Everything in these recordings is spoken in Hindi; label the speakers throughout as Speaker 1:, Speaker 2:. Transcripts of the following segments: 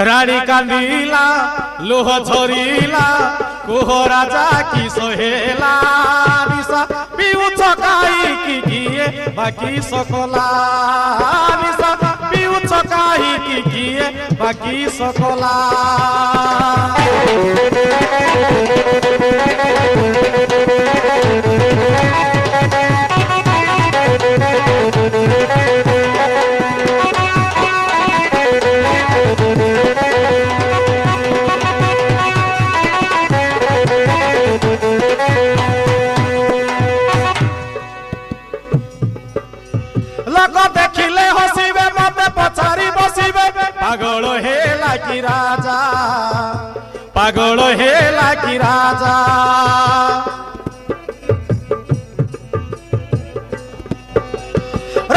Speaker 1: रानी कांदिला लोह झरिला कुह राजा की सोहेला निशा पिउछ काई की किए बाकी सकला निशा पिउछ काई की किए बाकी सकला लोक देखिले हसिबे मते पचारी बसिबे पागल हेला की राजा पागल हेला की राजा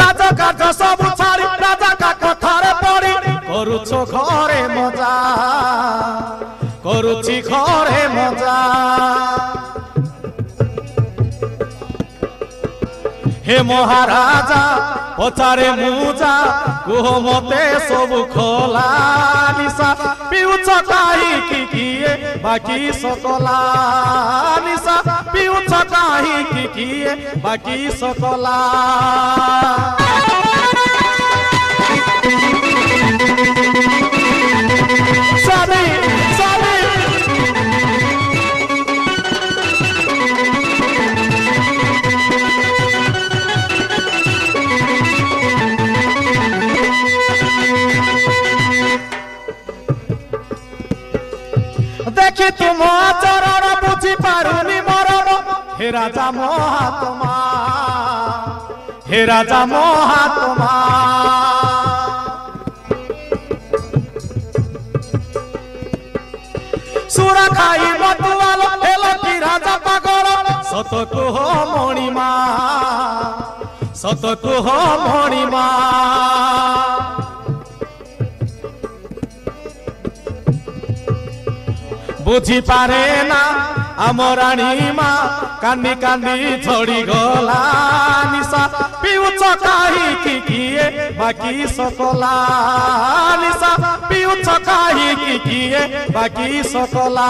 Speaker 1: राजा कार्य सब छाड़ी राजा का कथारे पड़ी करुछ घरे मजा करुछि घरे मजा हे महाराजा पचारे मुजा कुह मते सब खोला निशा पिउछ काई की किए बाकी सकला निशा पिउछ काई की किए बाकी सकला साबी साबी देखी तुम आचरण बुझी पारुनी मरण हे राजा महात्मा हे राजा महात्मा सुरा खाई मतवाल हेलो की राजा पागल सत कुह मणिमा सत कुह मणिमा बुझी पारे ना आम रानी माँ कांदी कांदी झड़ी गला निशा पिउछ काई की किए बाकी सकला निशा पिउछ काई की किए बाकी सकला